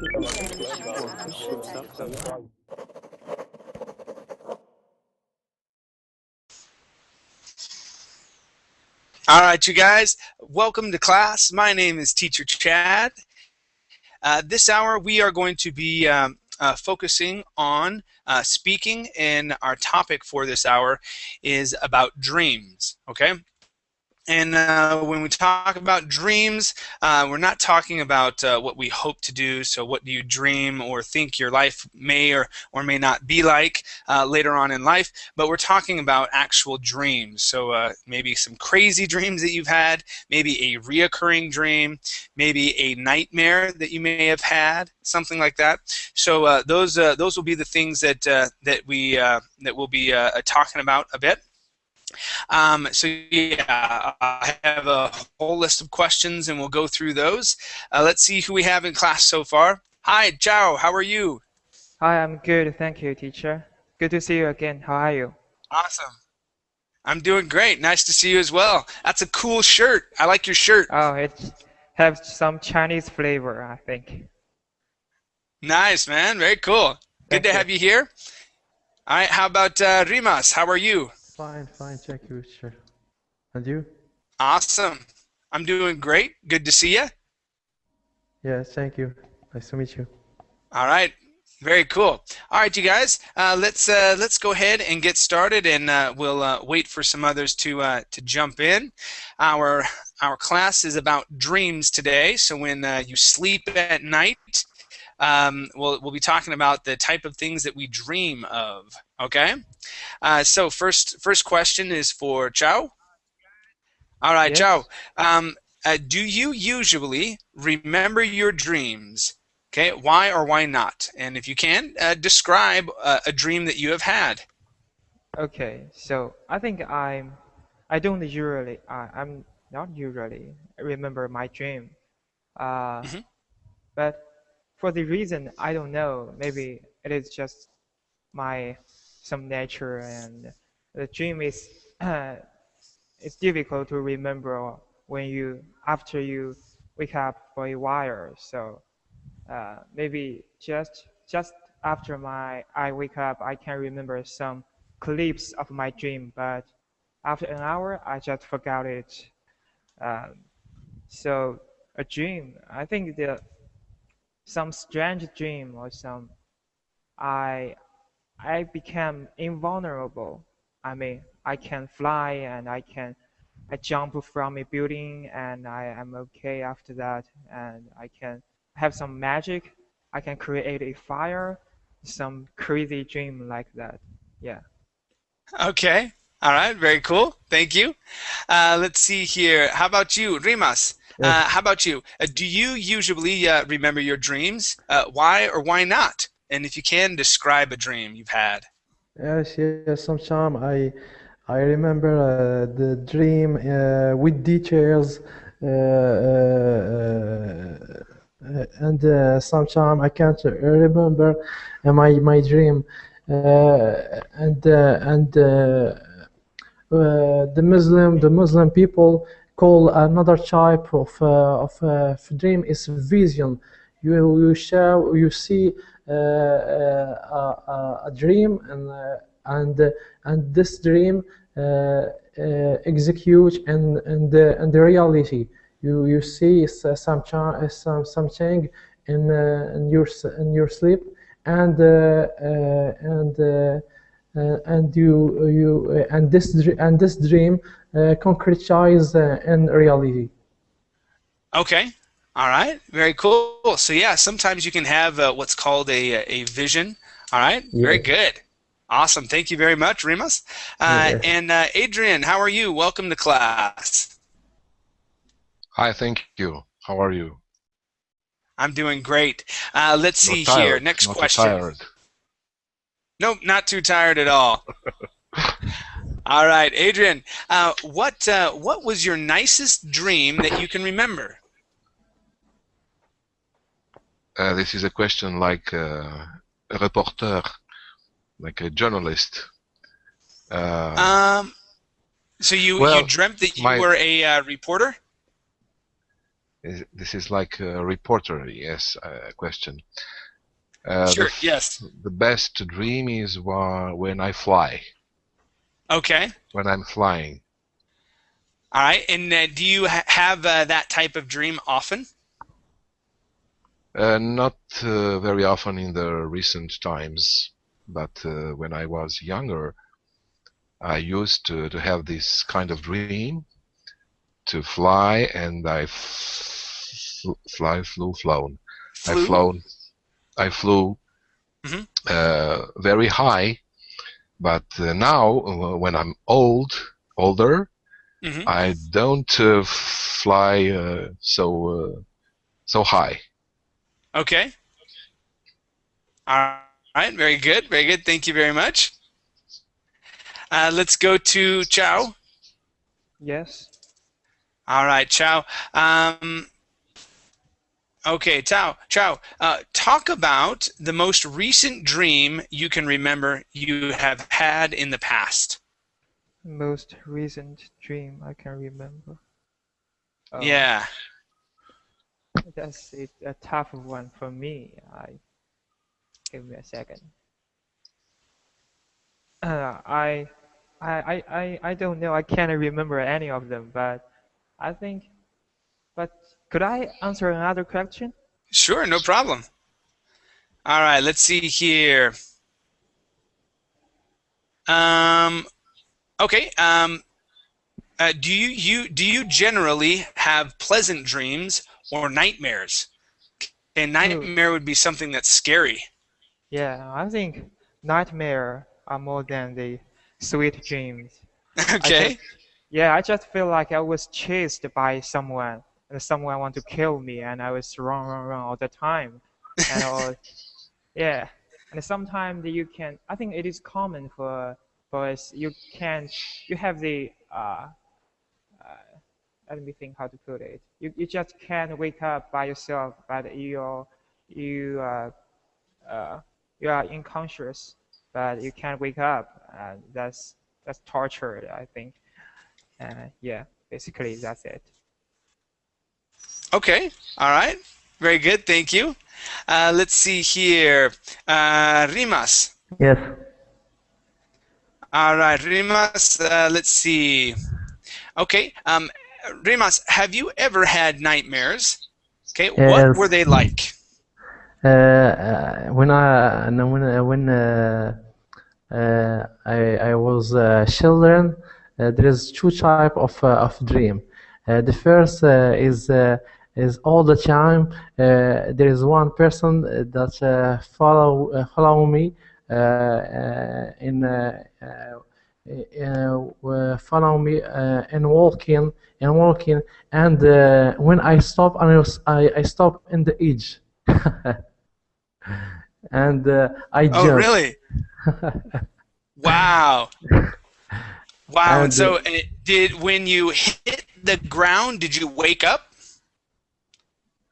All right, you guys, welcome to class. My name is Teacher Chad. This hour we are going to be focusing on speaking, and our topic for this hour is about dreams, okay? And when we talk about dreams, we're not talking about what we hope to do. So what do you dream or think your life may or may not be like later on in life, but we're talking about actual dreams. So maybe some crazy dreams that you've had, maybe a reoccurring dream, maybe a nightmare that you may have had, something like that. So those will be the things that we'll be talking about a bit. So yeah, I have a whole list of questions, and we'll go through those. Let's see who we have in class so far. Hi, Zhao. How are you? Hi, I'm good. Thank you, teacher. Good to see you again. How are you? Awesome. I'm doing great. Nice to see you as well. That's a cool shirt. I like your shirt. Oh, it has some Chinese flavor, I think. Nice, man. Very cool. Good Thank to you. have you here. All right. How about Rimas? How are you? Fine, thank you, sure. And you? Awesome. I'm doing great. Good to see you. Yes, thank you. Nice to meet you. All right. Very cool. All right, you guys. Let's go ahead and get started, and we'll wait for some others to jump in. Our class is about dreams today. So when you sleep at night, we'll be talking about the type of things that we dream of. Okay. So first question is for Zhao. All right, Yes. Zhao. Do you usually remember your dreams? Okay, why or why not? And if you can, describe a dream that you have had. Okay. So I think I'm not usually remember my dream. Uh, Hmm. but for the reason I don't know, maybe it is just my some nature, and the dream is it's difficult to remember when you after you wake up for a while. So maybe just after I wake up, I can remember some clips of my dream, but after an hour, I just forgot it. Um, so a dream, I think some strange dream or some I I became invulnerable. I mean, I can fly and I jump from a building and I am okay after that, and I can have some magic. I can create a fire, some crazy dream like that. Yeah. Okay. All right. Very cool. Thank you. Let's see here. How about you, Rimas? Yes, How about you? Do you usually remember your dreams? Why or why not? And if you can, describe a dream you've had. yes. Sometimes I remember the dream with details, and sometimes I can't remember my dream, and the Muslim people call another type of dream is vision. You see a dream, and this dream execute and the reality. You see something in your sleep, and this dream concretize in reality. Okay. All right. Very cool. So yeah, sometimes you can have what's called a vision. All right. Very Yes, good. Awesome. Thank you very much, Rimas. yes. And Adrian, how are you? Welcome to class. Hi, thank you. How are you? I'm doing great. Let's see Not here. tired, Next not too question. tired. Nope, not too tired at all. All right, Adrian. What was your nicest dream that you can remember? This is a question like a reporter, like a journalist. So you Well, dreamt that you my were a reporter? This is like a reporter, yes, question. Sure. Yes. The best dream is when I fly. Okay. When I'm flying. All right. And do you have that type of dream often? Not very often in the recent times, but when I was younger, I used to have this kind of dream to fly, and I flown. Flew? I flew Mm-hmm. very high, but now when I'm older, Mm-hmm. I don't fly so high. Okay. All right. Very good. Very good. Thank you very much. Let's go to Chow. Yes. All right, Chow. Okay, Chow. Talk about the most recent dream you can remember you have had in the past. Most recent dream I can remember. Yeah. That's a tough one for me. Give me a second. I I don't know. I can't remember any of them, but I think. But could I answer another question? Sure, no problem. All right, let's see here. Okay. Do you generally have pleasant dreams or nightmares? A nightmare would be something that's scary. Yeah, I think nightmare are more than the sweet dreams. Okay. I just feel like I was chased by someone, and someone want to kill me, and I was run all the time, and yeah, and sometimes you can. I think it is common for us. You have the let me think how to put it. You just can't wake up by yourself, but you you are unconscious, but you can't wake up. That's torture, I think. Yeah, basically that's it. Okay. All right. Very good. Thank you. Let's see here. Rimas. Yes. All right, Rimas. Let's see. Okay. Rimas, have you ever had nightmares? Okay. What were Yes. they like? I was children. There is two type of dream. The first is all the time. There is one person that follow me follow me and walking, and when I stop, I stop in the edge. And I Oh, jump. really? Wow. Wow. And And so, when you hit the ground, did you wake up?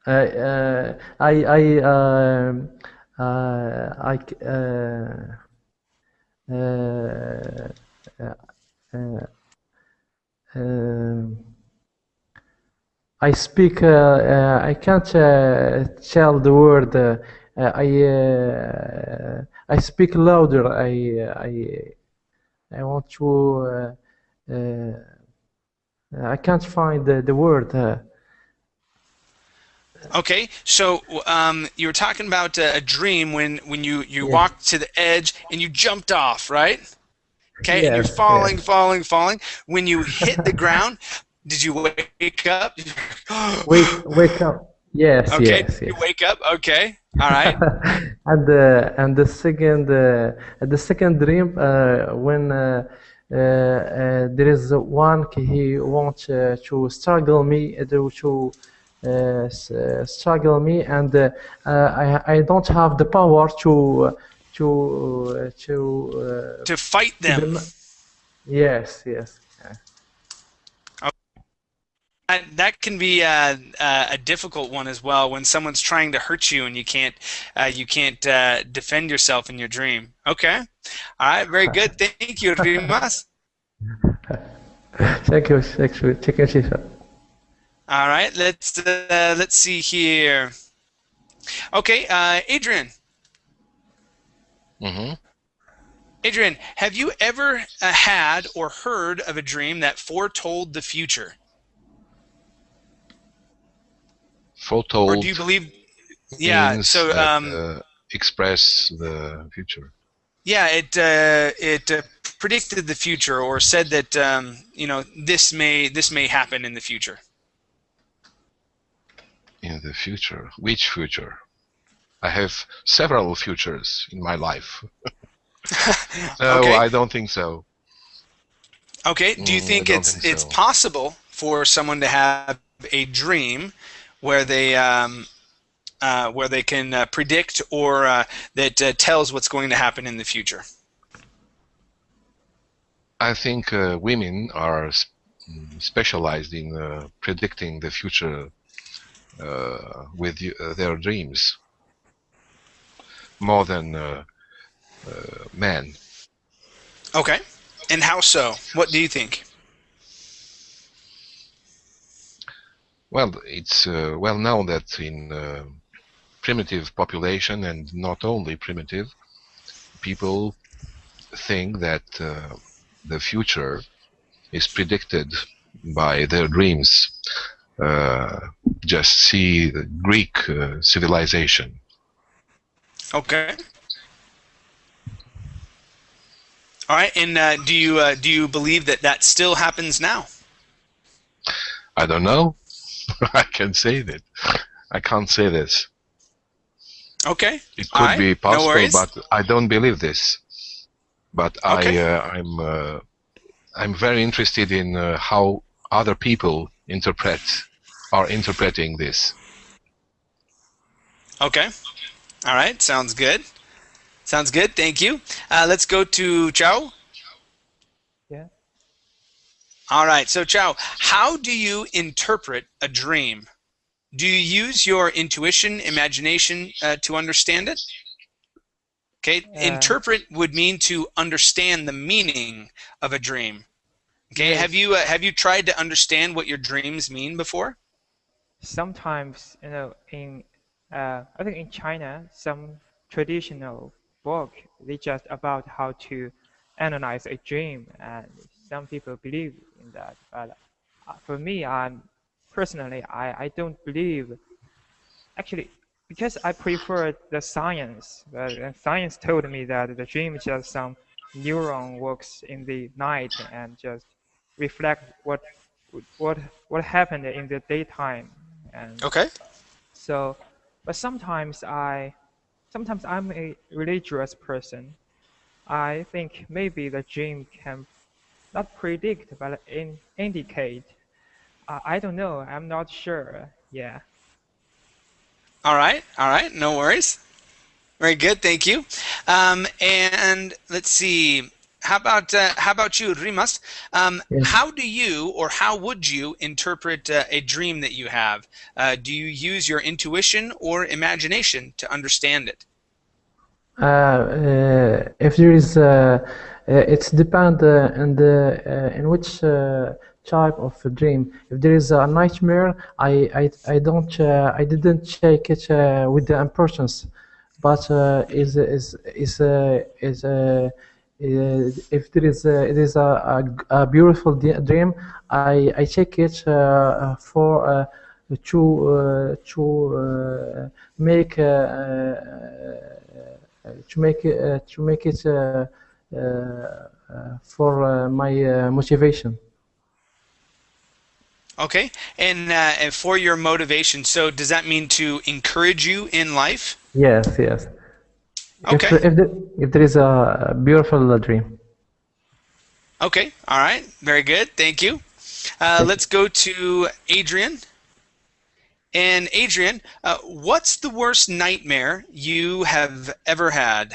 I I speak. I can't tell the word. I speak louder. I want to. I can't find the word. Okay, so you were talking about a dream when you Yeah. walked to the edge and you jumped off, right? Okay, and you're Yes, falling, yes. falling. When you hit the ground, did you wake up? Wake up. Yes, Okay, yes, you yes. wake up. Okay, all right. And the second dream when there is one he wants to struggle me struggle me, and I don't have the power To fight to them. yes, yes. That can be a difficult one as well when someone's trying to hurt you and you can't defend yourself in your dream. Okay, all right, very good. Thank you, Rimas. Thank you, teacher. All right, let's see here. Okay, Adrian. Mm-hmm. Adrian, have you ever had or heard of a dream that foretold the future? Or do Foretold you believe? Yeah. means So, that express the future yeah, it predicted the future or said that this may happen in the future. in the future. Which future? I have several futures in my life. No, Okay. I don't think so. Okay. Do you I think don't it's think it's so. possible for someone to have a dream where they can predict or that tells what's going to happen in the future? I think women are specialized in predicting the future with their dreams more than men. Okay. And how so? What do you think? Well, it's well known that in primitive population, and not only primitive, people think that the future is predicted by their dreams. Just see the Greek civilization. Okay. All right. And do you believe that that still happens now? I don't know. I can say that. I can't say this. Okay. It All could right. be No possible, worries. but I don't believe this. But Okay. I'm very interested in how other people are interpreting this. Okay. All right. Sounds good. Sounds good. Thank you. Let's go to Chao. Yeah. All right. So Chao, how do you interpret a dream? Do you use your intuition, imagination to understand it? Okay. Uh, Interpret would mean to understand the meaning of a dream. Okay. yes. Have you tried to understand what your dreams mean before? Sometimes, in I think in China, some traditional book they just about how to analyze a dream, and some people believe in that. But for me, personally, I don't believe. Actually, because I prefer the science. But science told me that the dream is just some neuron works in the night and just reflect what what happened in the daytime. And Okay. so, but sometimes I'm a religious person. I think maybe the dream can not predict but indicate. I don't know. I'm not sure. Yeah. All right. All right. No worries. Very good. Thank you. And let's see. How about you, Rimas? Yes. How do you or how would you interpret a dream that you have? Do you use your intuition or imagination to understand it? If there is, it's depend in which type of a dream. If there is a nightmare, I didn't check it with the importance, but if there is it is a beautiful dream, I check it for make to make it for my motivation. Okay. And for your motivation, so does that mean to encourage you in life? Yes, yes. Okay. If there is a beautiful dream. Okay. All right. Very good. Thank you. Let's go to Adrian. And Adrian, what's the worst nightmare you have ever had?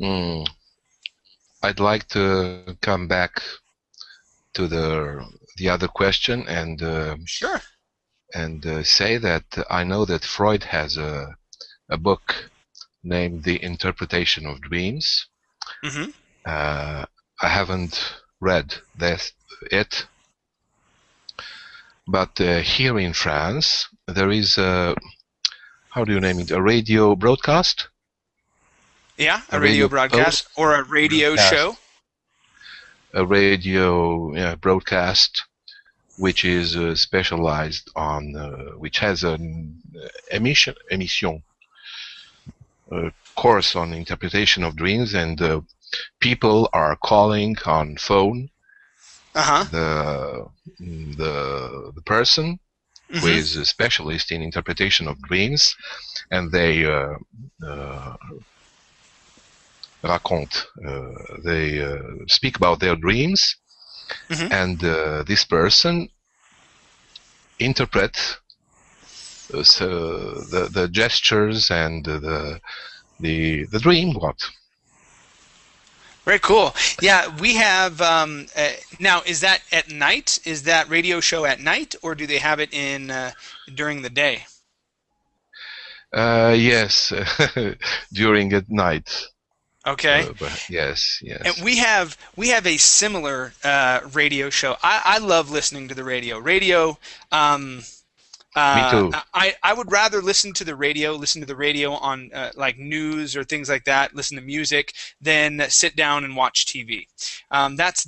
Mm, I'd like to come back to the other question Sure. and say that I know that Freud has a book named The Interpretation of Dreams. Mm-hmm. I haven't read it, But here in France, there is a, how do you name it? A radio broadcast? Yeah, a A radio radio broadcast or a radio broadcast. show. A radio broadcast which is specialized on, which has an emission course on interpretation of dreams, and people are calling on phone Uh-huh. the person who Mhm. is a specialist in interpretation of dreams, and they raconte, they speak about their dreams, Mhm. and this person interpret the gestures and the dream. What? Very cool. Yeah, we have now. Is that at night? Is that radio show at night, or do they have it in during the day? Yes, during at night. Okay. But yes, yes. And we have a similar radio show. I love listening to the radio. Radio. Me too. I would rather listen to the radio on like news or things like that, listen to music, than sit down and watch TV. That's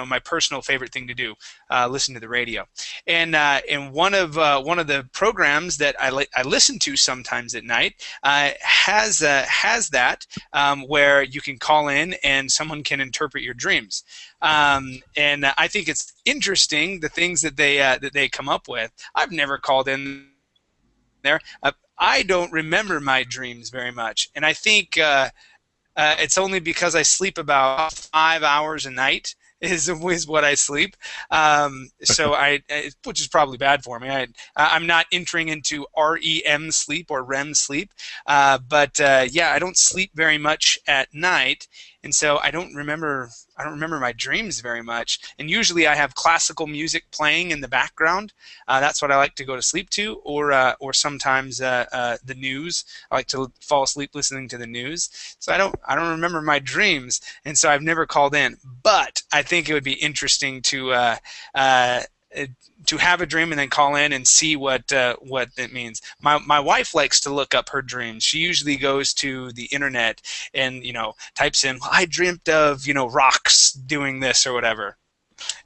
my personal favorite thing to do, listen to the radio. And one of the programs that I listen to sometimes at night has that where you can call in and someone can interpret your dreams. And I think it's interesting the things that they come up with. I've never called in there. I don't remember my dreams very much, and I think it's only because I sleep about 5 hours a night is what I sleep. Which is probably bad for me. I'm not entering into REM sleep or REM sleep, but yeah, I don't sleep very much at night, and so I don't remember my dreams very much. And usually I have classical music playing in the background. That's what I like to go to sleep to, or sometimes the news. I like to fall asleep listening to the news. So I don't remember my dreams, and so I've never called in. But I think it would be interesting to have a dream and then call in and see what it means. My wife likes to look up her dreams. She usually goes to the internet and types in, I dreamt of rocks doing this or whatever,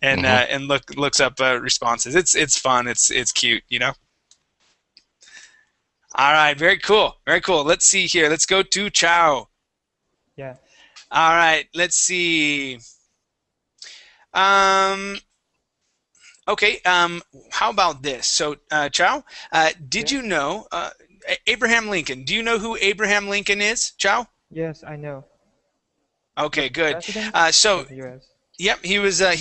and and looks up responses. It's fun. It's cute. All right, very cool, very cool. Let's see here. Let's go to Chow. Yeah. All right, let's see. Okay, how about this? So, Chow, did Yeah. you know Abraham Lincoln? Do you know who Abraham Lincoln is, Chow? Yes, I know. Okay, good. President So, of the U.S. yep, he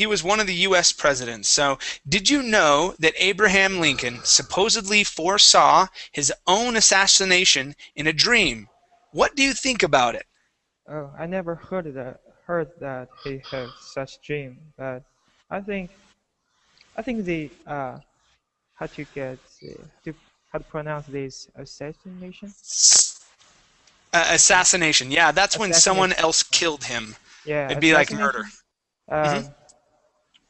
was one of the U.S. presidents. So, did you know that Abraham Lincoln supposedly foresaw his own assassination in a dream? What do you think about it? Oh, I never heard that he had such dream, but I think the how to get how to pronounce this assassination? Assassination. Yeah, that's when someone Assassination. else killed him. Yeah, It'd be like murder. assassination.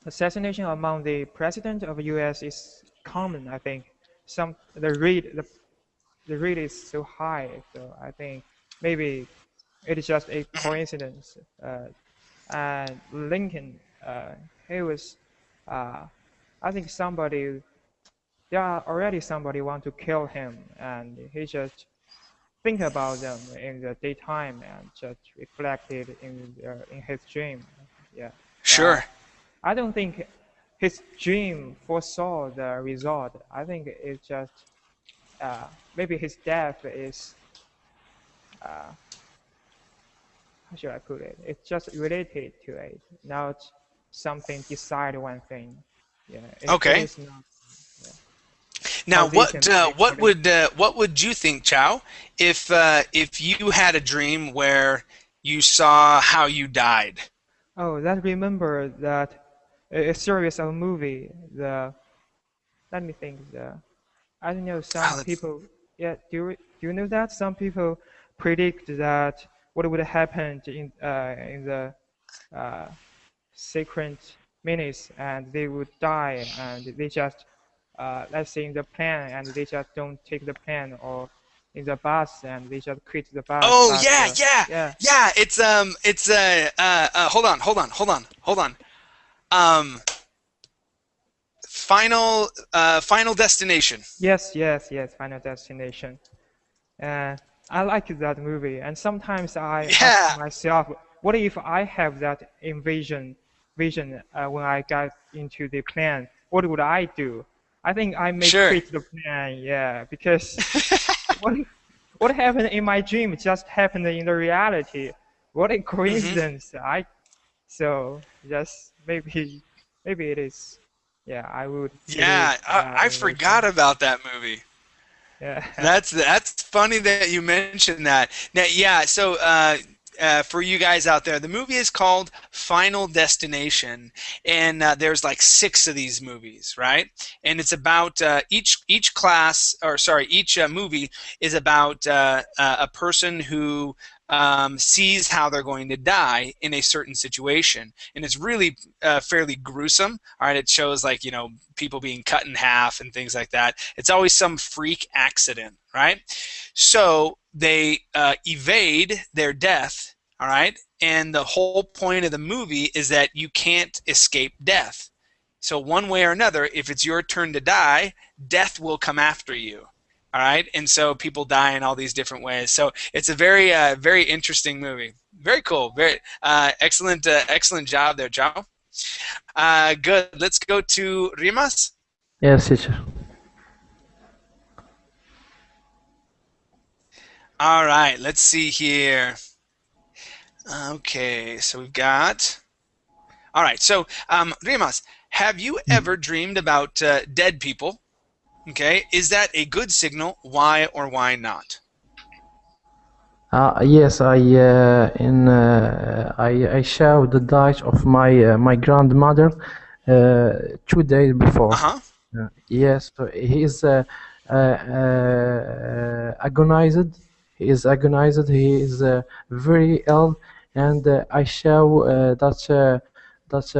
Assassination among the president of the U.S. is common. I think the rate is so high, so I think maybe it is just a coincidence. And Lincoln, he was, I think there are already somebody want to kill him, and he just think about them in the daytime and just reflected in his dream. Yeah. Sure. I don't think his dream foresaw the result. I think it's just maybe his death is how should I put it? It's just related to it, not something beside one thing. Yeah. Okay. It is not. Yeah. Now, Causation what would you think, Chow, if you had a dream where you saw how you died? Oh, that remember that a series of movie. Let me think. I don't know. Some let's- people. Yeah. Do you know that some people predict what would happen in the secret minutes and they would die, and they just let's say in the plane and they just don't take the plane, or in the bus and they just quit the bus. Oh But yeah, yeah, yeah, yeah. Hold on. Um, Final Destination. yes, yes, yes, Final Destination. Uh, I like that movie, and sometimes I ask Yeah, myself, what if I have that vision when I got into the plane? What would I do? I think I may sure. quit the plane, yeah, because what if, what happened in my dream just happened in the reality. What a hmm coincidence! So just maybe it is. Yeah, I would believe Yeah, I in this forgot one. about that movie. Yeah. That's funny that you mentioned that. Now, yeah. So, for you guys out there, the movie is called Final Destination, and there's like six of these movies, right? And it's about each class, or sorry, each movie is about a person who sees how they're going to die in a certain situation, and it's really fairly gruesome. All right, it shows like people being cut in half and things like that. It's always some freak accident, right? So they evade their death, all right? And the whole point of the movie is that you can't escape death. So one way or another, if it's your turn to die, death will come after you. All right, and so people die in all these different ways. So it's a very interesting movie. Very cool. Very excellent job there, Joe. Good. Let's go to Rimas. Yes, teacher. All right, let's see here. Okay, so we've got. All right, so Rimas, have you ever dreamed about dead people? Okay, is that a good signal? Why or why not? Yes, I saw the death of my grandmother 2 days before. Uh-huh. Yes, so he is agonized. He is agonized. He is very ill, and I saw that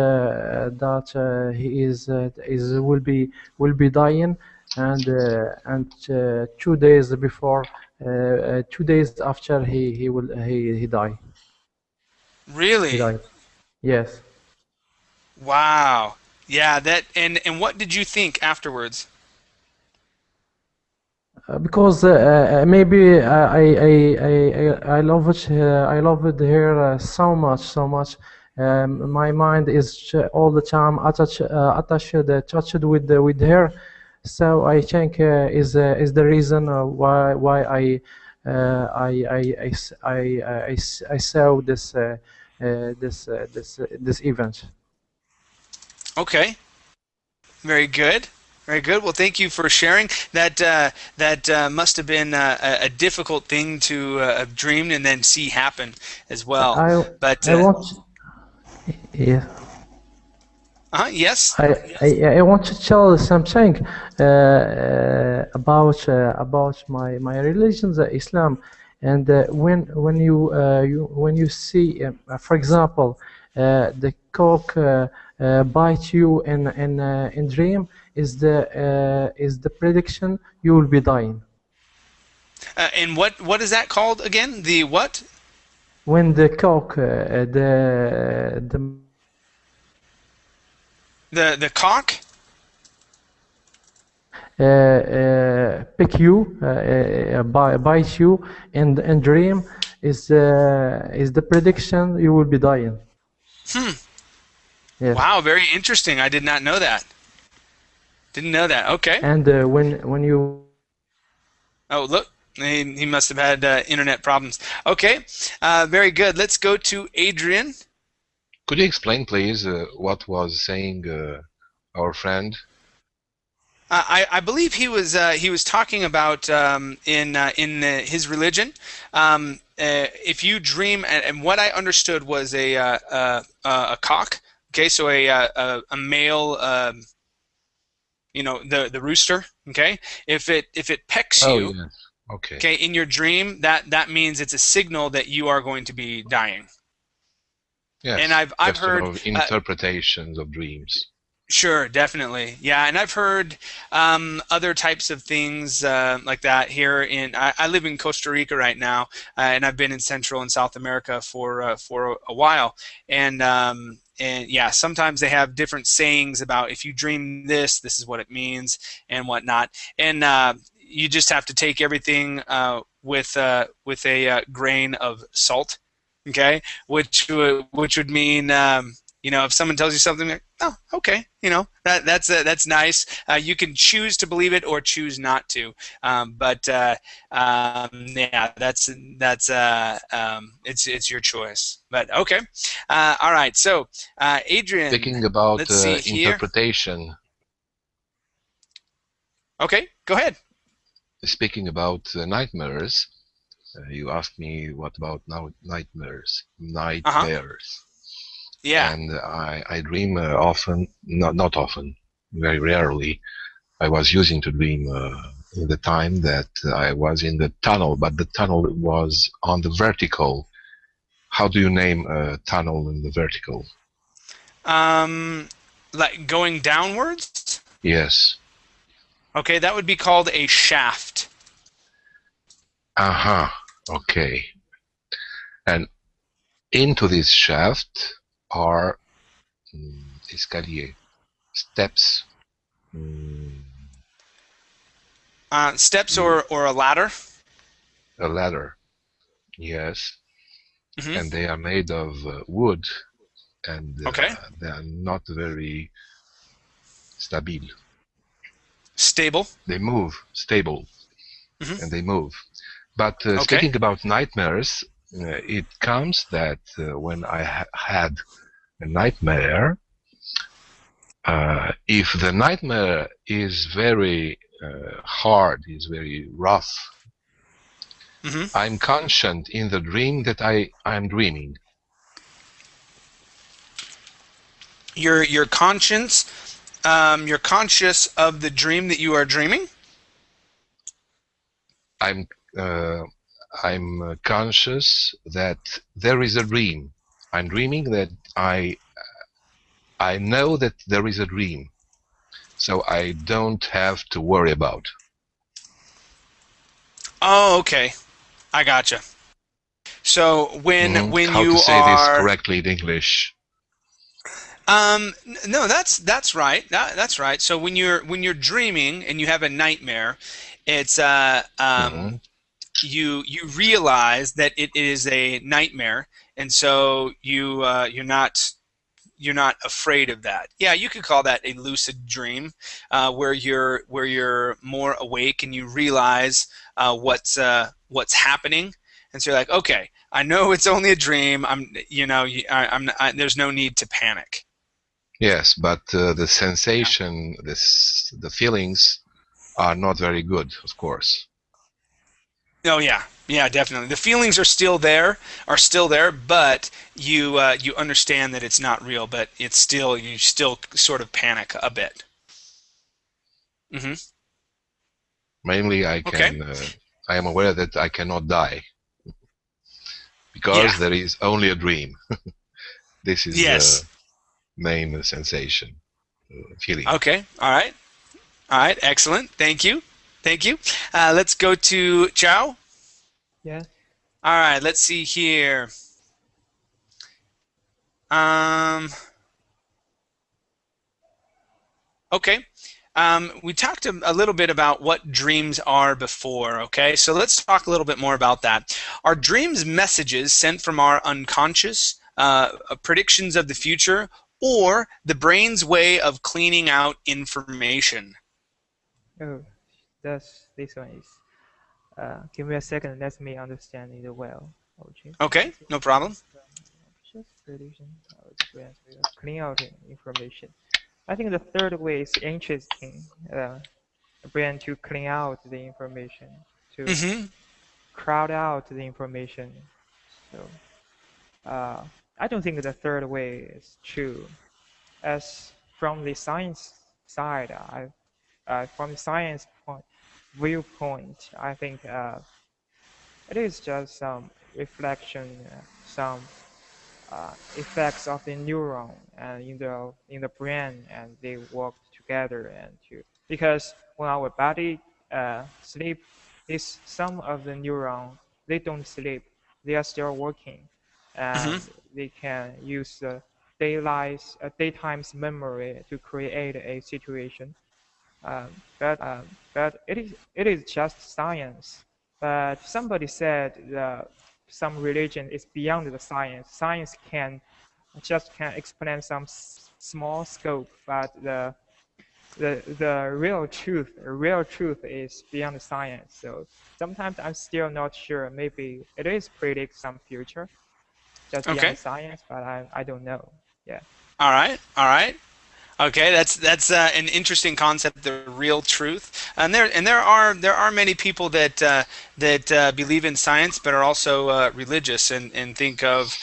he is will be dying, and 2 days before, 2 days after he die. He Really? died. Yes. Wow. Yeah, that and what did you think afterwards? Because maybe I love it. I love it here so much, so much. My mind is all the time touched with her. So I think is the reason why I saw this event. Okay. Very good. Very good. Well, thank you for sharing. That must have been a difficult thing to have dreamed and then see happen as well. I But I want yeah. yes. I want to tell something about my religion, the Islam, and when you see, for example, the cock bite you in dream, is the prediction you will be dying. And what is that called again? The what? When the cock The cock? pick you, bite you, and dream is the prediction you will be dying. Hmm. Yes. Wow, very interesting. I did not know that. Didn't know that. Okay. And when you Oh, look. He must have had internet problems. Okay. Very good. Let's go to Adrian. Could you explain, please, what was saying our friend? I believe he was talking about in his religion. If you dream, and what I understood was a cock. Okay, so a male, the rooster. Okay, if it pecks Oh, you, yes. Okay. okay, in your dream, that means it's a signal that you are going to be dying. Yes, And I've just heard interpretations of dreams. Sure, definitely. Yeah, and I've heard other types of things like that here I live in Costa Rica right now, and I've been in Central and South America for a while. And yeah, sometimes they have different sayings about if you dream this, this is what it means and whatnot. And you just have to take everything with a grain of salt, okay? Which would mean if someone tells you something, like, oh, okay, that's nice. You can choose to believe it or choose not to. Yeah, it's your choice. But okay, all right. So, Adrian, Speaking about let's see here. interpretation. Okay, go ahead. Speaking about nightmares, you asked me what about nightmares. Nightmares. Yeah. And I dream often, not often, very rarely. I was using to dream in the time that I was in the tunnel, but the tunnel was on the vertical. How do you name a tunnel in the vertical? Like going downwards? Yes. Okay, that would be called a shaft. Okay. And into this shaft are escalier, steps. Steps or a ladder? A ladder, yes. Mm-hmm. And they are made of wood, and okay. they are not very stable. Stable? They move, stable, mm-hmm. and they move. But okay. Speaking about nightmares, it comes that when I had a nightmare, if the nightmare is very hard, is very rough, mm-hmm. I'm conscious in the dream that I'm dreaming. You're conscious. You're conscious of the dream that you are dreaming. I'm conscious that there is a dream. I'm dreaming that I know that there is a dream, so I don't have to worry about. Oh, okay. I gotcha. So when how you to say this correctly in English? No, that's right. That's right. So when you're dreaming and you have a nightmare, it's you realize that it is a nightmare, and so you're not afraid of that. Yeah, you could call that a lucid dream, where you're more awake and you realize what's happening, and so you're like, okay, I know it's only a dream. There's no need to panic. Yes, but the sensation, the feelings are not very good, of course. Oh yeah, definitely. The feelings are still there, but you understand that it's not real, but you still sort of panic a bit. Mm-hmm. Mainly, I am aware that I cannot die because there is only a dream. This is the main sensation, feeling. Okay. All right. Excellent. Thank you. Let's go to Chow. Yeah. All right. Let's see here. Okay. We talked a little bit about what dreams are before, okay? So let's talk a little bit more about that. Are dreams messages sent from our unconscious, predictions of the future, or the brain's way of cleaning out information? Oh, this one is. Give me a second. Let me understand it well. Okay, no problem. Just prediction. Clean out information. I think the third way is interesting. The brain to clean out the information, to crowd out the information. So I don't think the third way is true. As from the science side, from the science viewpoint, I think it is just some reflection, some effects of the neuron and in the brain, and they work together and to because when our body sleep, this some of the neuron they don't sleep, they are still working, Hmm. and they can use the daytime's memory to create a situation. But it is just science. But somebody said that some religion is beyond the science. Science can explain some small scope, but the real truth is beyond science. So sometimes I'm still not sure. Maybe it is predict some future just beyond Okay. the science, but I don't know. Yeah. All right. All right. Okay, that's an interesting concept, the real truth, and there are many people that believe in science, but are also religious and think of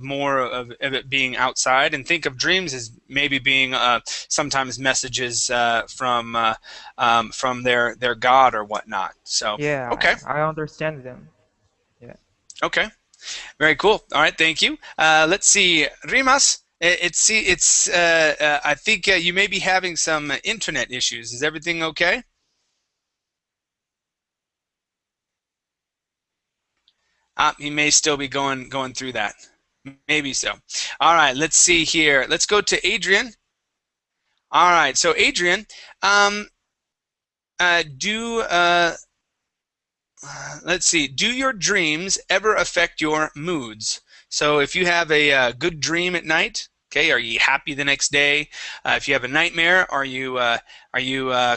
more of it being outside, and think of dreams as maybe being sometimes messages from their God or whatnot. So okay, Yeah, I understand them. Yeah. okay. Very cool. All right, thank you. Let's see, Rimas. I think you may be having some internet issues. Is everything okay? He may still be going through that. Maybe so. All right, let's see here. Let's go to Adrian. All right, so Adrian, um, do let's see. Do your dreams ever affect your moods? So if you have a good dream at night, okay, are you happy the next day? If you have a nightmare, are you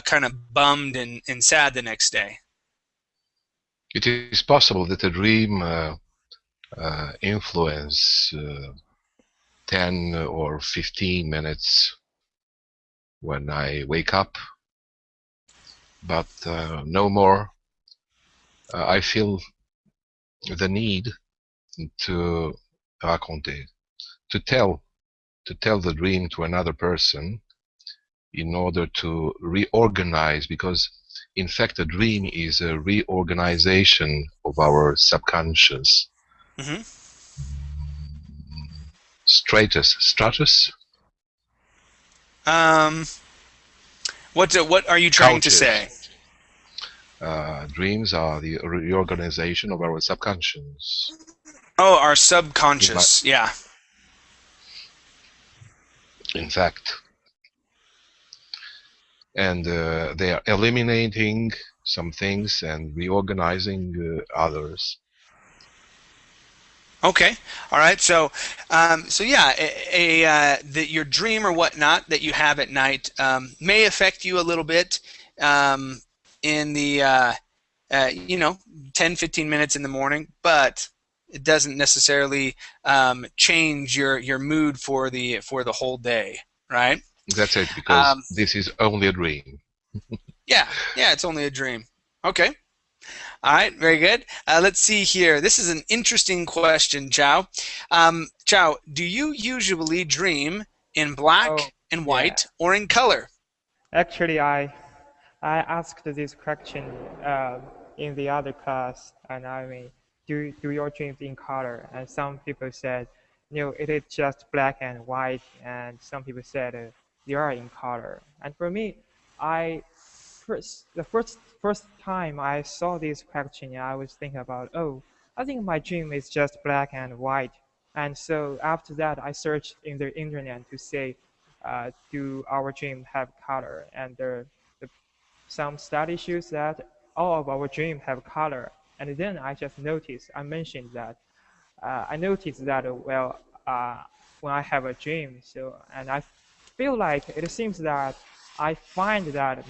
kind of bummed and sad the next day? It is possible that a dream influence 10 or 15 minutes when I wake up, but no more. I feel the need to raconter, to tell, to tell the dream to another person in order to reorganize, because in fact a dream is a reorganization of our subconscious Hmm. stratus, Um, what are you trying to couches. say? Dreams are the reorganization of our subconscious. Oh, our In my, subconscious. Yeah. in fact, and they are eliminating some things and reorganizing others. Okay. All right. So yeah, your dream or whatnot that you have at night may affect you a little bit um, in the you know 10, 15 minutes in the morning, but it doesn't necessarily change your mood for the whole day, right? That's it, because Um, this is only a dream. yeah. Yeah. It's only a dream. Okay. All right, very good. Let's see here. This is an interesting question, Chow. Chow, do you usually dream in Oh, black and yeah. white or in color? Actually, I asked this question in the other class, and I mean, do your dreams in color? And some people said, no, it is just black and white, and some people said they are in color. And for me, I the first time I saw this question, I was thinking about, oh, I think my dream is just black and white. And so after that, I searched in the internet to say, do our dream have color? And some study shows that all of our dreams have color. And then I mentioned that I noticed that when I have a dream, and I feel like it seems that I find that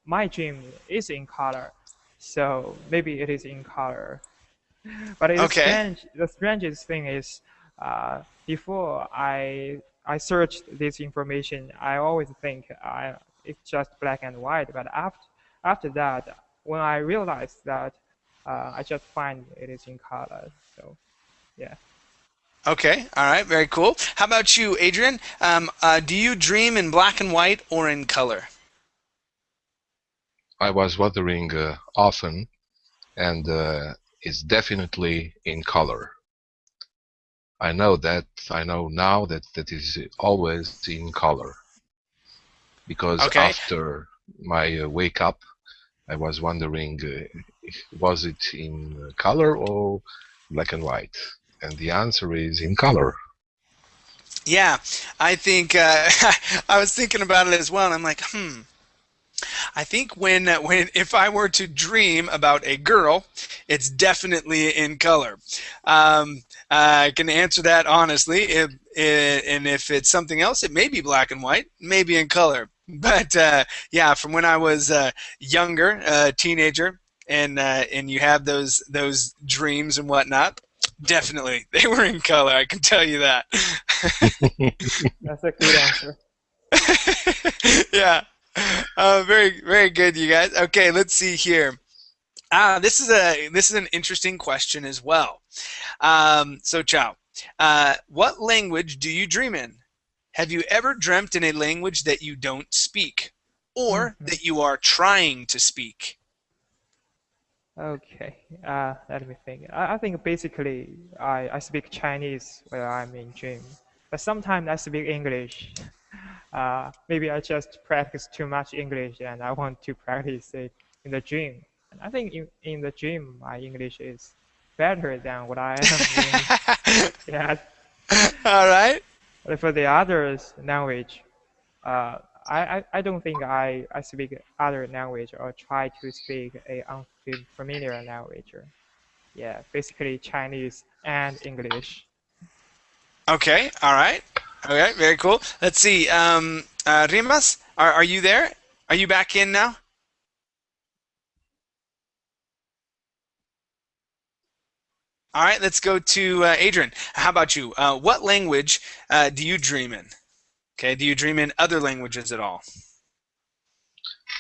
my dream is in color, so maybe it is in color. But it is Okay. strange. The strangest thing is, before I searched this information, I always think it's just black and white. But after that, when I realized that, I just find it is in color. So yeah. Okay. All right. Very cool. How about you, Adrian? Do you dream in black and white or in color? I was wondering often, and it's definitely in color. I know now that that is always in color, because Okay. after my wake up, I was wondering, was it in color or black and white? And the answer is in color. Yeah, I think I was thinking about it as well, and I'm like, I think when if I were to dream about a girl, it's definitely in color. I can answer that honestly. And if it's something else, it may be black and white, maybe in color. But yeah, from when I was younger, teenager, and you have those dreams and whatnot, definitely they were in color. I can tell you that. That's a good answer. Yeah. Very, very good, you guys. Okay, let's see here. This is an interesting question as well. So, Chow, what language do you dream in? Have you ever dreamt in a language that you don't speak, or Hmm. that you are trying to speak? Okay, let me think. I think basically I speak Chinese when I'm in gym, but sometimes I speak English. Maybe I just practice too much English and I want to practice it in the gym. And I think in the gym my English is better than what I am in. Yeah, All right. but for the others language, I don't think I speak other language or try to speak a unfamiliar language. Yeah, basically Chinese and English. Okay. All right. All right. Very cool. Let's see. Rimas, are you there? Are you back in now? All right. Let's go to Adrian. How about you? What language do you dream in? Okay. Do you dream in other languages at all?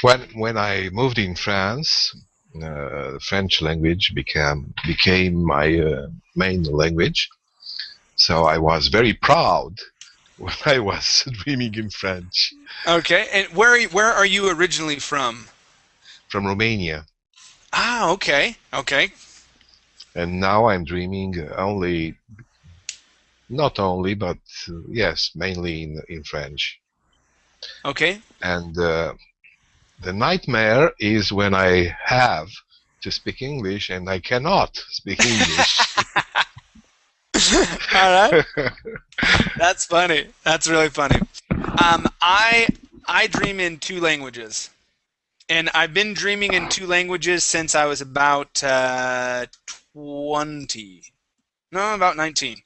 When I moved in France, French language became my main language. So I was very proud when I was dreaming in French. Okay. And where are you originally from? From Romania. Ah, okay. Okay. And now I'm dreaming only, not only, but yes, mainly in French. Okay. And the nightmare is when I have to speak English and I cannot speak English. All right. That's funny. That's really funny. I dream in two languages, and I've been dreaming in two languages since I was about 20. No, about 19.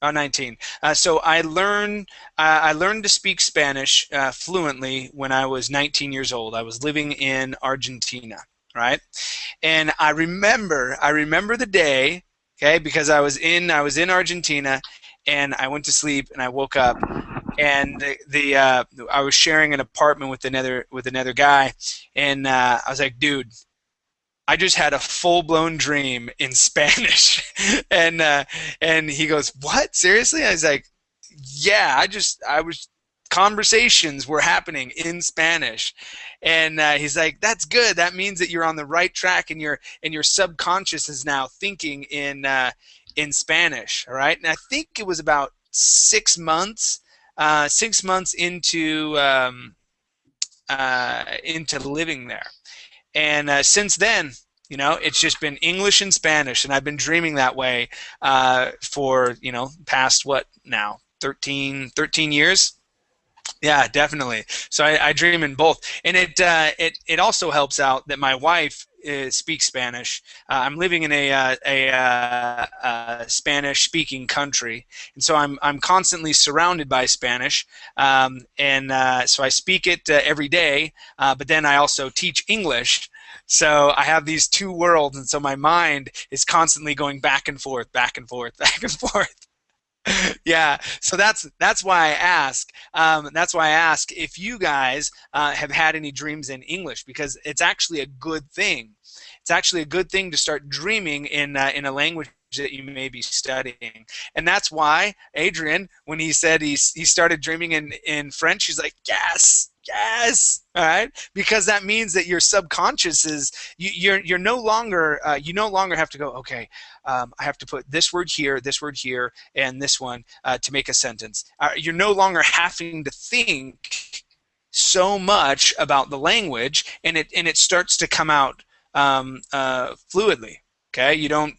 About 19. So I learned to speak Spanish fluently when I was 19 years old. I was living in Argentina, right? And I remember the day, okay, because I was in Argentina, and I went to sleep and I woke up, and I was sharing an apartment with another guy, and I was like, dude, I just had a full blown dream in Spanish, and he goes, what? Seriously? I was like, yeah, I was conversations were happening in Spanish, and he's like, that's good. That means that you're on the right track, and your subconscious is now thinking in Spanish. All right, and I think it was about 6 months, 6 months into living there. And since then, it's just been English and Spanish, and I've been dreaming that way for past what now 13 years. Yeah, definitely. So I dream in both, and it also helps out that my wife speaks Spanish. I'm living in a Spanish-speaking country, and so I'm constantly surrounded by Spanish, and so I speak it every day. But then I also teach English. So I have these two worlds, and so my mind is constantly going back and forth, back and forth, back and forth. Yeah, so that's why I ask. That's why I ask if you guys have had any dreams in English, because it's actually a good thing. It's actually a good thing to start dreaming in a language that you may be studying. And that's why Adrian, when he said he started dreaming in French, he's like, yes, yes, all right, because that means that your subconscious is you're no longer you no longer have to go, okay, I have to put this word here, and this one to make a sentence. You're no longer having to think so much about the language, and it starts to come out fluidly. Okay, you don't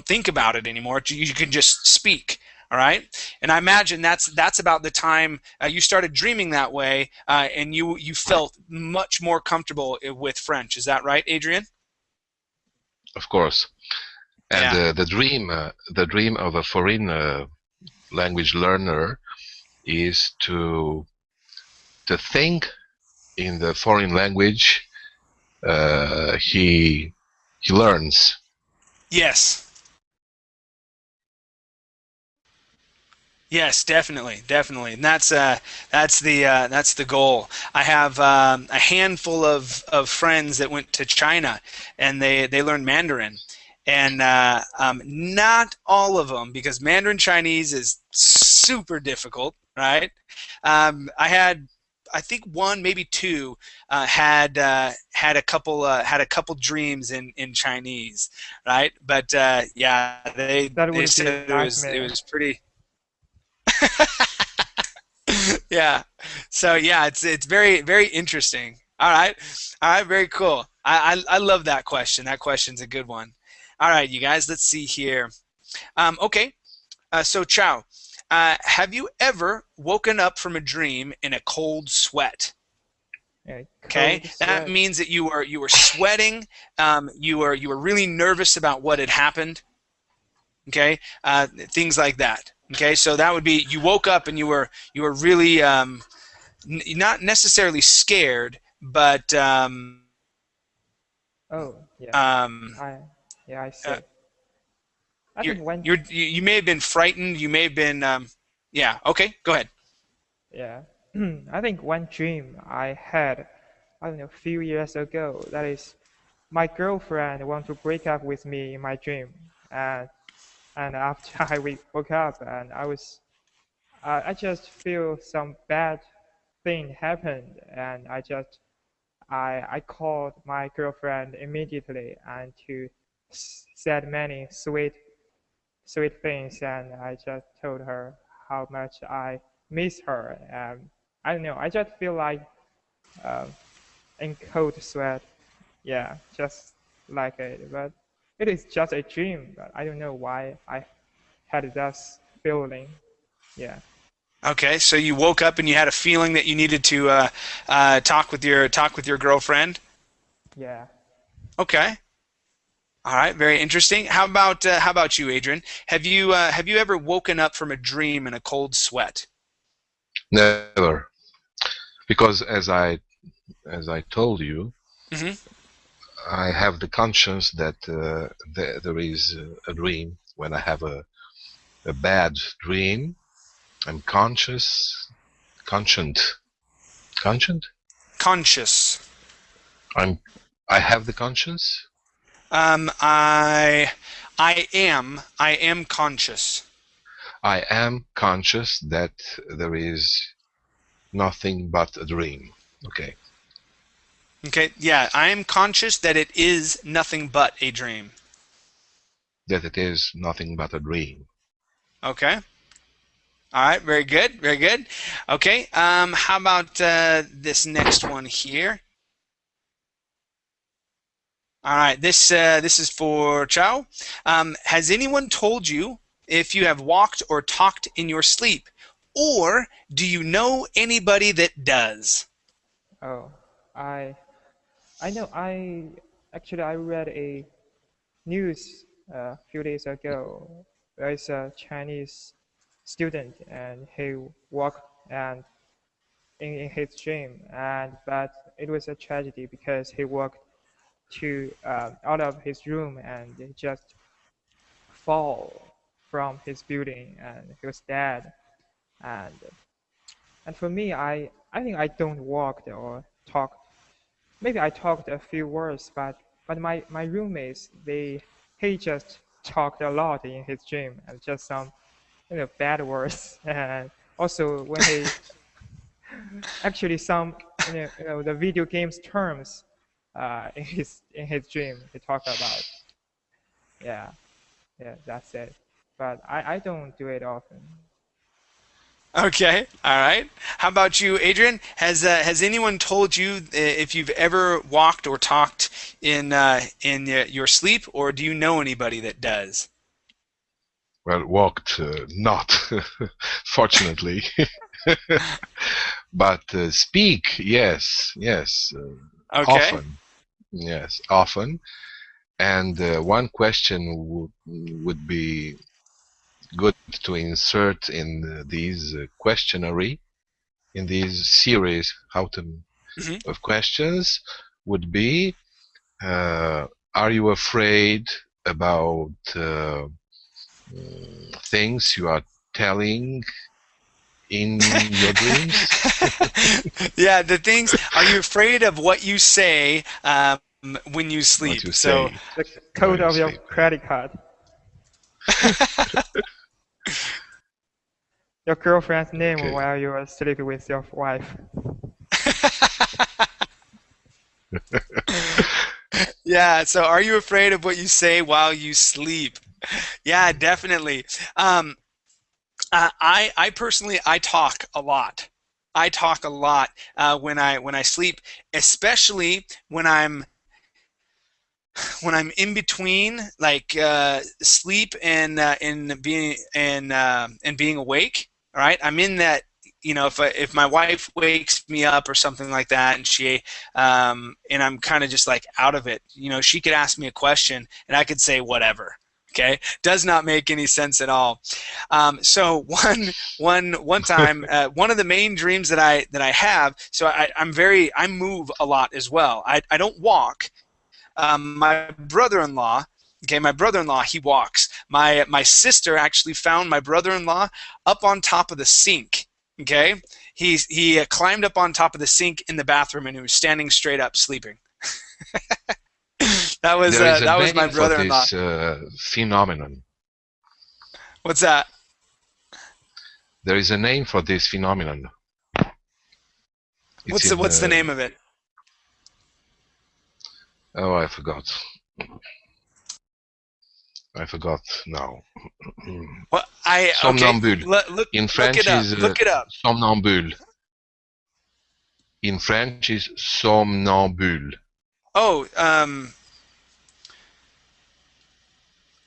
think about it anymore. You can just speak. All right, and I imagine that's about the time you started dreaming that way, and you felt much more comfortable with French. Is that right, Adrian? Of course. And Yeah. the dream of a foreign language learner is to think in the foreign language he learns. Yes. Yes, definitely, and that's the goal. I have a handful of friends that went to China, and they learned Mandarin, and not all of them, because Mandarin Chinese is super difficult, right? I think one, maybe two, had a couple dreams in Chinese, right? But yeah, That they would be a said it nightmare. was pretty. Yeah. So yeah, it's very interesting. All right, very cool. I love that question. That question's a good one. All right, you guys, let's see here. Okay, so Chow, have you ever woken up from a dream in a cold sweat? Okay, Cold that sweat. means that you were sweating. You were really nervous about what had happened. Okay, things like that. Okay, so that would be you woke up and you were really not necessarily scared, but Oh, yeah. um, I yeah, I uh, see. I think when you may have been frightened. You may have been yeah. Okay, go ahead. yeah, I think one dream I had, I don't know, a few years ago. That is, my girlfriend want to break up with me in my dream, and after woke up and I just feel some bad thing happened, and I called my girlfriend immediately and to said many sweet things, and I just told her how much I miss her. I don't know, I just feel like uh, in cold sweat. Yeah, just like it. But it is just a dream. But I don't know why I had that feeling. Yeah, Okay, so you woke up and you had a feeling that you needed to talk with your girlfriend. yeah. Okay. All right, very interesting. How about you, Adrian? Have you ever woken up from a dream in a cold sweat? Never, because as I told you, Hmm. I have the conscience that there is a dream. When I have a bad dream, I'm conscient, conscient. Conscious. I'm, I have the conscience. Um, I I am conscious. I am conscious that there is nothing but a dream. Okay. Okay, yeah, I am conscious that it is nothing but a dream. That it is nothing but a dream. Okay. All right, very good, very good. Okay, how about this next one here? All right, this is for Chow. Has anyone told you if you have walked or talked in your sleep, or do you know anybody that does? Oh, I I know. I read a news a few days ago. There is a Chinese student, and he walked and in his dream, and but it was a tragedy because he walked to out of his room and he just fall from his building, and he was dead. And for me, I think I don't walk or talk. Maybe I talked a few words, but my roommates, he just talked a lot in his dream, and just some bad words. And also when he actually some the video games terms in his dream he talked about. Yeah, yeah, that's it. But I don't do it often. Okay, all right. How about you, Adrian? Has anyone told you if you've ever walked or talked in your sleep, or do you know anybody that does? Well, walked, not, fortunately. But speak, yes, yes, Okay. often, yes, often. And one question would be good to insert in these questionnaire, in these series Hmm. of questions would be, are you afraid about things you are telling in your dreams? Yeah, the things. Are you afraid of what you say when you What sleep? you So, say The when code you of your sleep? credit card. Your girlfriend's name Okay. while you are sleeping with your wife. yeah. So, are you afraid of what you say while you sleep? Yeah, definitely. Um, I personally I talk a lot. I talk a lot when I sleep, especially when I'm in between like sleep and being awake. All right, I'm in that. If my wife wakes me up or something like that, and I'm kind of just like out of it. She could ask me a question and I could say whatever. Okay, does not make any sense at all. So one time, one of the main dreams that I have. So I move a lot as well. I don't walk. My brother-in-law, okay, my brother-in-law, he walks. My sister actually found my brother-in-law up on top of the sink. Okay, he climbed up on top of the sink in the bathroom and he was standing straight up sleeping. That was There is a that was my name for brother-in-law. this phenomenon. What's that? There is a name for this phenomenon. It's in. What's the name of it? Oh, I forgot. I forgot now. Well, okay. Somnambule. Look In look it French up. is Look it up. somnambule. In French is somnambule. Oh,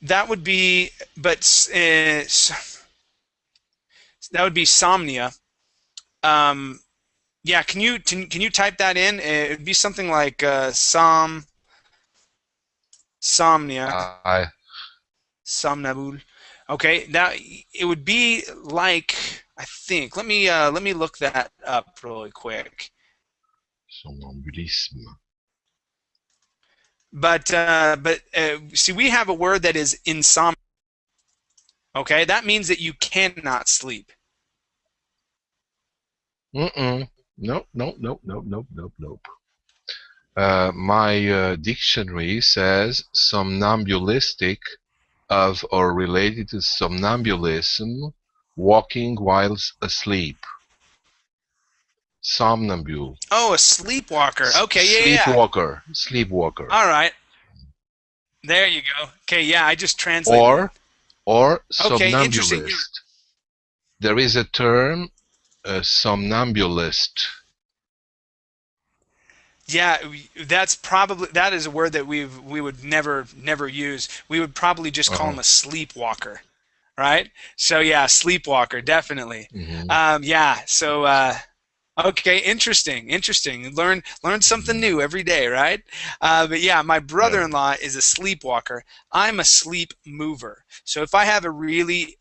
that would be, but that would be somnia. Um, yeah, can you type that in? It'd be something like somnia, I somnambule. Okay, that it would be like I think. Let me look that up really quick. somnambulisme. But see, we have a word that is insomnia. Okay, that means that you cannot sleep. Nope, nope, nope, nope, nope, nope, nope. My dictionary says somnambulistic of or related to somnambulism, walking whilst asleep. Somnambule. Oh, a sleepwalker. Okay, yeah, yeah. Sleepwalker. Sleepwalker. All right, there you go. Okay, yeah, I just translated it. Or Okay, interesting. somnambulist. There is a term, somnambulist. Yeah, that is a word that we would never use. We would probably just call him a sleepwalker, right? So yeah, sleepwalker, definitely. Yeah. So okay, interesting. Learn something new every day, right? But yeah, my brother-in-law is a sleepwalker. I'm a sleep mover. So if I have a really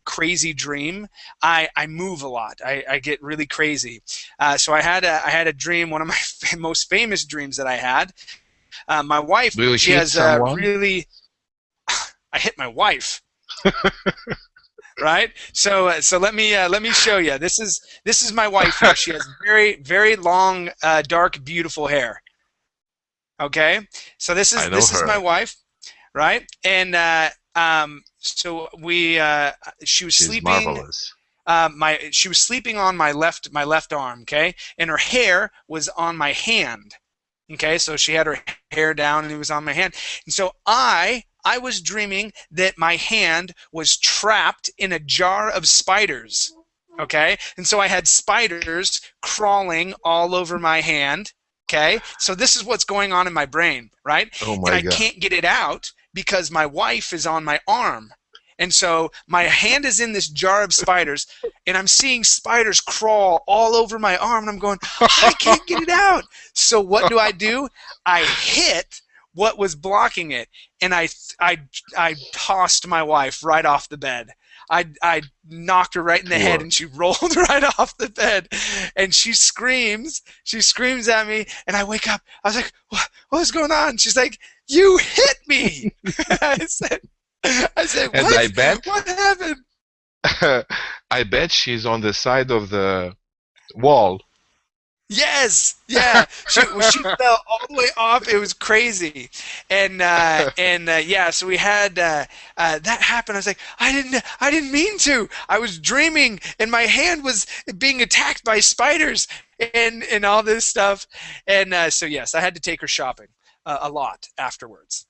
crazy dream, I move a lot. I get really crazy. So I had a dream. One of my most famous dreams that I had. My wife, Do you she hit has someone? really. I hit my wife. Right? So let me show you. This is my wife here. She has very long, dark, beautiful hair. Okay? So this I know is my her. wife, right? And so she was She's sleeping. marvelous. She was sleeping on my left arm, okay, and her hair was on my hand, okay. So she had her hair down and it was on my hand, and so I was dreaming that my hand was trapped in a jar of spiders, okay, and so I had spiders crawling all over my hand. Okay, so this is what's going on in my brain, right? Oh And my I God. can't get it out because my wife is on my arm. And so my hand is in this jar of spiders, and I'm seeing spiders crawl all over my arm, and I'm going, I can't get it out. So what do? I hit what was blocking it, and I tossed my wife right off the bed. I knocked her right in the head, Poor. and she rolled right off the bed, and she screams at me, and I wake up. I was like, what's going on? She's like, you hit me. I said, And what? I bet, What happened? I bet she's on the side of the wall. Yes, yeah. She fell all the way off. It was crazy, and yeah. So we had that happen. I was like, I didn't mean to. I was dreaming, and my hand was being attacked by spiders, and all this stuff. And so yes, I had to take her shopping a lot afterwards.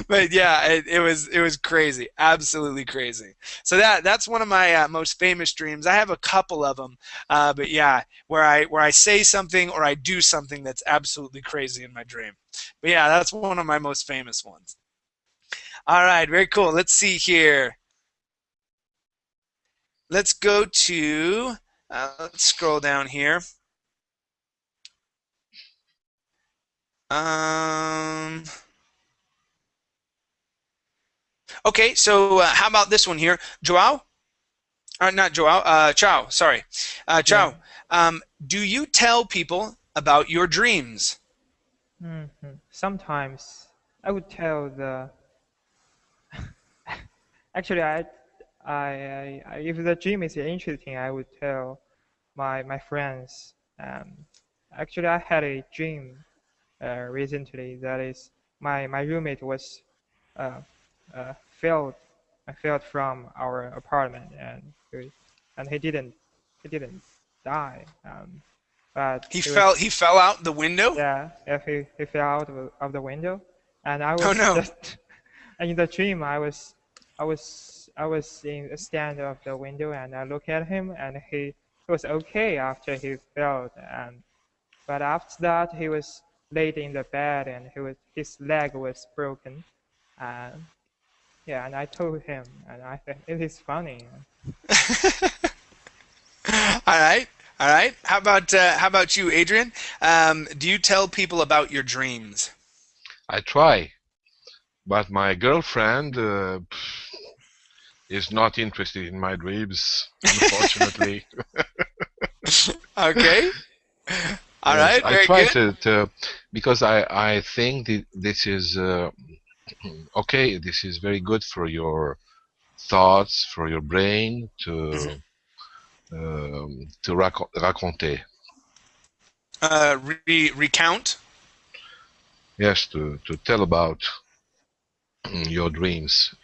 But yeah, it was crazy, absolutely crazy. So that's one of my most famous dreams. I have a couple of them, but yeah, where I say something or I do something that's absolutely crazy in my dream. But yeah, that's one of my most famous ones. All right, very cool. Let's see here. Let's go to. Let's scroll down here. Okay, so how about this one here, Joao? Not Joao. Chow. Sorry, Yeah. Chow. Do you tell people about your dreams? Sometimes I would tell the. Actually, if the dream is interesting, I would tell my friends. Actually, I had a dream recently that is my roommate was uh, failed failed from our apartment, and he didn't die, but He he was, fell out the window. yeah, if he fell out of the window, and I Oh was no. just in the dream I was in the stand of the window, and I look at him, and he was okay after he fell, and but after that he was laid in the bed, and his leg was broken, and yeah, and I told him, and I think it is funny. All right, all right. How about you, Adrian? Do you tell people about your dreams? I try, but my girlfriend is not interested in my dreams, unfortunately. Okay. All Yes, right, I very try good. to because I think this is okay. This is very good for your thoughts, for your brain to raconter. Recount. Yes, to tell about your dreams.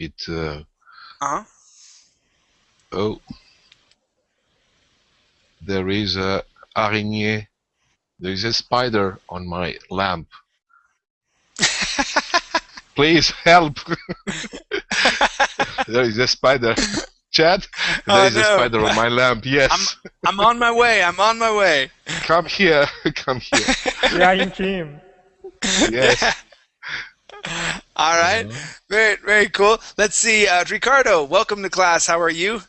Uh-huh. Oh, there is a araignée. There is a spider on my lamp. Please help! There is a spider. Chad, there Oh is a no. spider on my lamp. Yes, I'm on my way. I'm on my way. come here, come here. We are in dream. Yes. All right. Very, very cool. Let's see. Ricardo, welcome to class. How are you?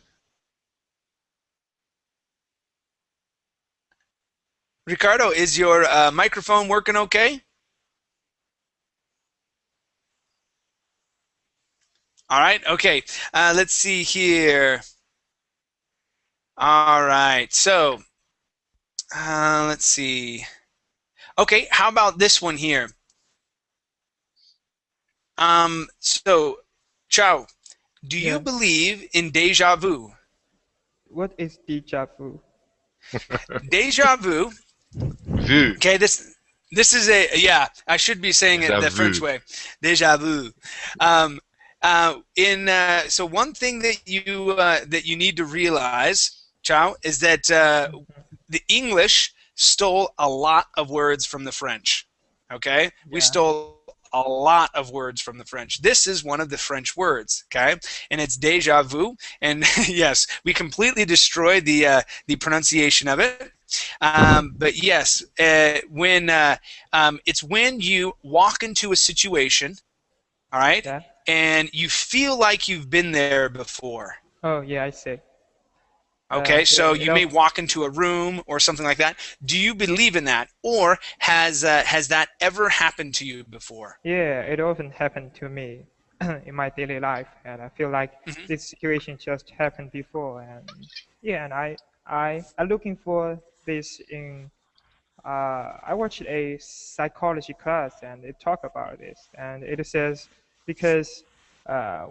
Ricardo, is your microphone working okay? All right. Okay. Let's see here. All right. So, let's see. Okay. How about this one here? So, Chow, do you Yeah. believe in deja vu? What is deja vu? Deja vu. Vu. Okay. This is yeah. I should be saying it Déjà the French vu. way, déjà vu. So one thing that you need to realize, Chow, is that Mhm. the English stole a lot of words from the French. Okay, we Yeah. stole a lot of words from the French. This is one of the French words. Okay, and it's déjà vu. And yes, we completely destroyed the pronunciation of it. But yes, it's when you walk into a situation, all right, Yeah. and you feel like you've been there before. Oh, yeah, I see. Okay, so It you may often, walk into a room or something like that. Do you believe in that, or has that ever happened to you before? yeah, it often happened to me in my daily life, and I feel like Hmm. this situation just happened before, and yeah, and I'm looking for this in. I watched a psychology class, and it talked about this, and it says because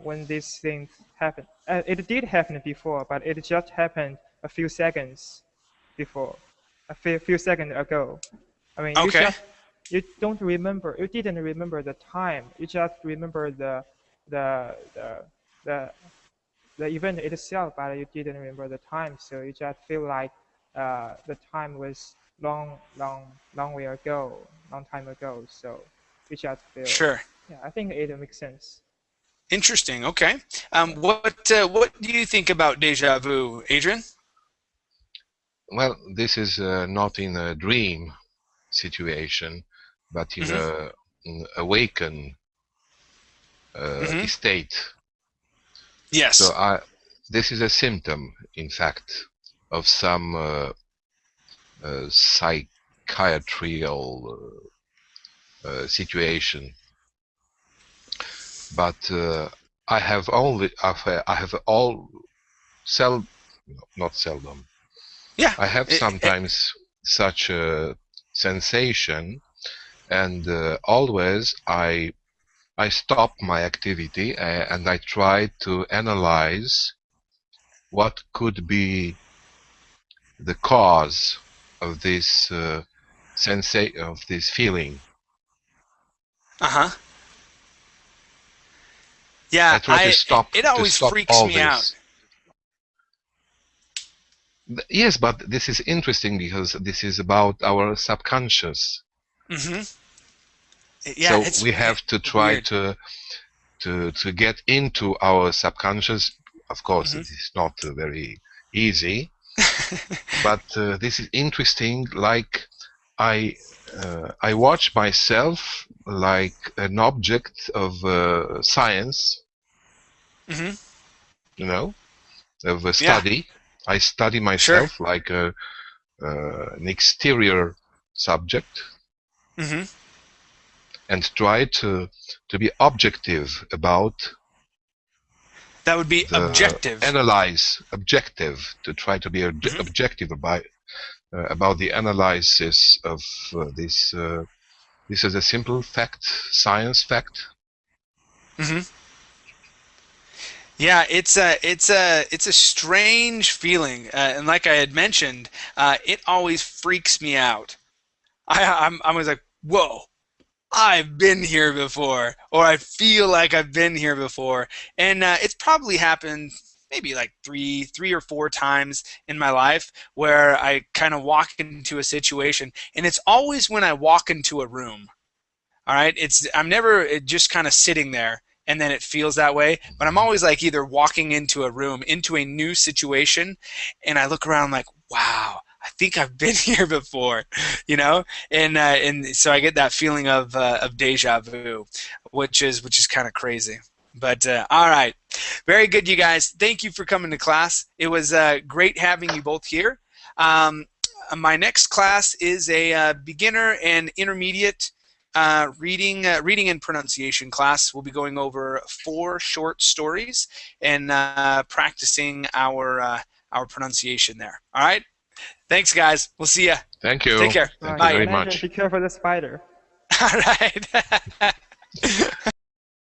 when these things happen, it did happen before, but it just happened a few seconds before, a few seconds ago. I mean, Okay, you don't remember, you didn't remember the time. You just remember the the the the event itself, but you didn't remember the time. So you just feel like the time was long way ago, long time ago. So you just feel, sure. yeah, I think it makes sense. Interesting. Okay. Yeah. What do you think about déjà vu, Adrian? Well, this is not in a dream situation, but in Hmm. an awaken Hmm. state. So Yes. this is a symptom, in fact, of some psychiatrical situation. But I have all sel not seldom. Yeah. I have It, it, sometimes such a sensation, and always I stop my activity and I try to analyze what could be the cause of this of this feeling. uh-huh. Yeah. I try It to always stop freaks all me out. this. Yes, but this is interesting because this is about our subconscious. Hmm. Yeah. So It's we have to try weird. to get into our subconscious. Of course, Hmm. it is not very easy, but this is interesting. Like I watch myself like an object of science, Hmm. you know, of a Yeah. study. I study Sure. myself like an exterior subject Hmm. and try to be objective about That would be the objective. analyze objective to try to be Hmm. objective about the analysis of this. This is a simple fact, science fact. Hmm. Yeah, it's a strange feeling, and like I had mentioned, it always freaks me out. I'm always like, whoa, I've been here before, or I feel like I've been here before, and it's probably happened maybe like three or four times in my life where I kind of walk into a situation, and it's always when I walk into a room. All right, I'm never just kind of sitting there and then it feels that way, but I'm always like either walking into a room, into a new situation, and I look around like, wow, I think I've been here before, you know, and so I get that feeling of deja vu, which is kind of crazy. But all right, very good, you guys. Thank you for coming to class. It was great having you both here. Um, my next class is a beginner and intermediate reading and pronunciation class. We'll be going over 4 short stories and practicing our pronunciation there. All right. Thanks, guys. We'll see you. Thank Take you. care. Thank Bye. you Bye. very And Andrew, much. be careful the spider. All right.